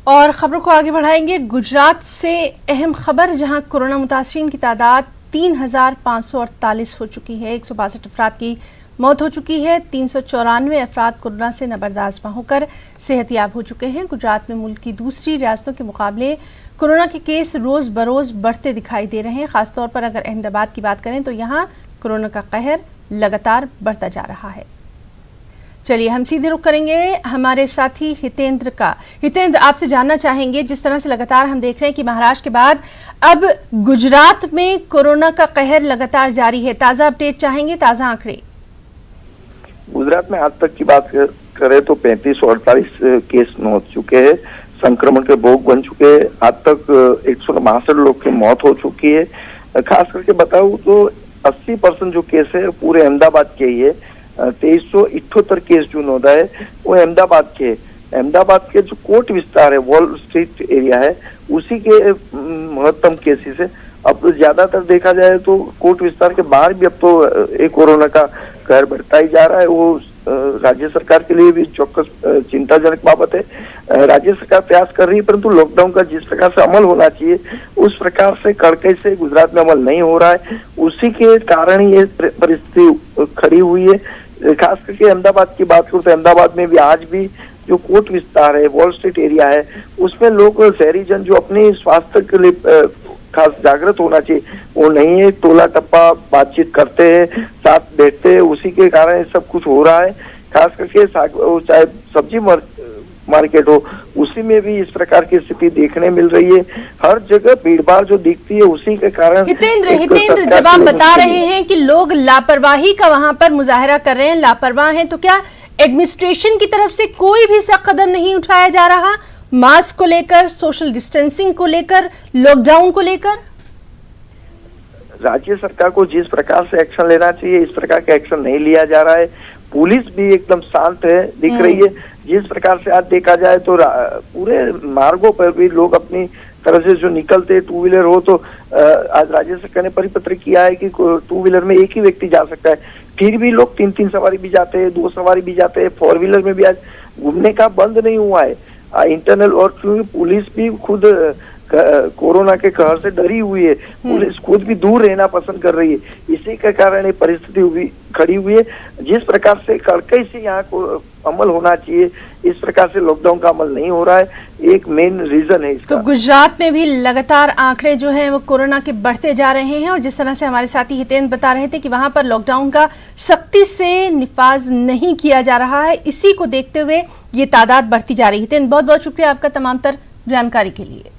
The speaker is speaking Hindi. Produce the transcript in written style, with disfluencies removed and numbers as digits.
और खबरों को आगे बढ़ाएंगे। गुजरात से अहम खबर, जहां कोरोना मुतासरीन की तादाद 3,548 हो चुकी है। 162 अफराद की मौत हो चुकी है। 394 अफराद कोरोना से नबरदाश्त होकर सेहतयाब हो चुके हैं। गुजरात में मुल्क की दूसरी रियासतों के मुकाबले कोरोना के केस रोज बरोज बढ़ते दिखाई दे रहे हैं। खासतौर पर अगर अहमदाबाद की बात करें तो यहाँ कोरोना का कहर लगातार बढ़ता जा रहा है। चलिए हम सीधे रुख करेंगे हमारे साथी हितेंद्र का। हितेंद्र, आपसे जानना चाहेंगे, जिस तरह से लगातार हम देख रहे हैं कि महाराष्ट्र के बाद अब गुजरात में कोरोना का कहर लगातार जारी है, ताजा अपडेट चाहेंगे, ताजा आंकड़े। गुजरात में आज तक की बात करें तो 3548 केस हो चुके हैं, संक्रमण के भोग बन चुके हैं। आज तक 162 लोग की मौत हो चुकी है। खास करके बताऊं तो 80% जो केस है पूरे अहमदाबाद के ही है। 2378 केस जो नोंदा है वो अहमदाबाद के जो कोट विस्तार है, वॉल स्ट्रीट एरिया है, उसी के महत्तम केसेस है। अब ज्यादातर देखा जाए तो कोट विस्तार के बाहर भी अब तो एक कोरोना का कहर बढ़ता ही जा रहा है। वो राज्य सरकार के लिए भी चौक्कस चिंताजनक बाबत है। राज्य सरकार प्रयास कर रही है, परंतु लॉकडाउन का जिस प्रकार से अमल होना चाहिए उस प्रकार से कड़के से गुजरात में अमल नहीं हो रहा है। उसी के कारण ही ये परिस्थिति खड़ी हुई है। खास करके अहमदाबाद की बात करूं तो अहमदाबाद में भी आज भी जो कोट विस्तार है, वॉल स्ट्रीट एरिया है, उसमें लोग शहरी जन जो अपने स्वास्थ्य के लिए खास जागृत होना चाहिए वो नहीं है। टोला टप्पा बातचीत करते हैं, साथ बैठते हैं, उसी के कारण सब कुछ हो रहा है। खास करके चाहे सब्जी मार्केट हो, उसी में भी इस प्रकार की स्थिति देखने मिल रही है। हर जगह भीड़भाड़ जो दिखती है उसी के कारण। हितेंद्र, जब आप बता रहे हैं कि लोग लापरवाही का वहां पर मुजाहरा कर रहे हैं, लापरवाह हैं, तो क्या एडमिनिस्ट्रेशन की तरफ से कोई भी सख्त कदम नहीं उठाया जा रहा, मास्क को लेकर, सोशल डिस्टेंसिंग को लेकर, लॉकडाउन को लेकर? राज्य सरकार को जिस प्रकार से एक्शन लेना चाहिए इस प्रकार का एक्शन नहीं लिया जा रहा है। पुलिस भी एकदम शांत है दिख रही है। जिस प्रकार से आज देखा जाए तो पूरे मार्गों पर भी लोग अपनी तरफ से जो निकलते, टू व्हीलर हो तो आज राज्य सरकार ने परिपत्र किया है कि टू व्हीलर में एक ही व्यक्ति जा सकता है, फिर भी लोग 3-3 सवारी भी जाते हैं, 2 सवारी भी जाते हैं। 4 व्हीलर में भी आज घूमने का बंद नहीं हुआ है। इंटरनल और क्योंकि पुलिस भी खुद कोरोना के कहर से डरी हुई है, पुलिस खुद भी दूर रहना पसंद कर रही है। इसी के कारण ये परिस्थिति खड़ी हुई है। जिस प्रकार से कड़ाई से यहाँ को अमल होना चाहिए इस प्रकार से लॉकडाउन का अमल नहीं हो रहा है, एक मेन रीजन है इसका। तो गुजरात में भी लगातार आंकड़े जो हैं वो कोरोना के बढ़ते जा रहे हैं, और जिस तरह से हमारे साथी हितेंद्र बता रहे थे कि वहां पर लॉकडाउन का सख्ती से निफाज नहीं किया जा रहा है, इसी को देखते हुए ये तादाद बढ़ती जा रही है। हितेंद्र, बहुत बहुत शुक्रिया आपका तमाम तर जानकारी के लिए।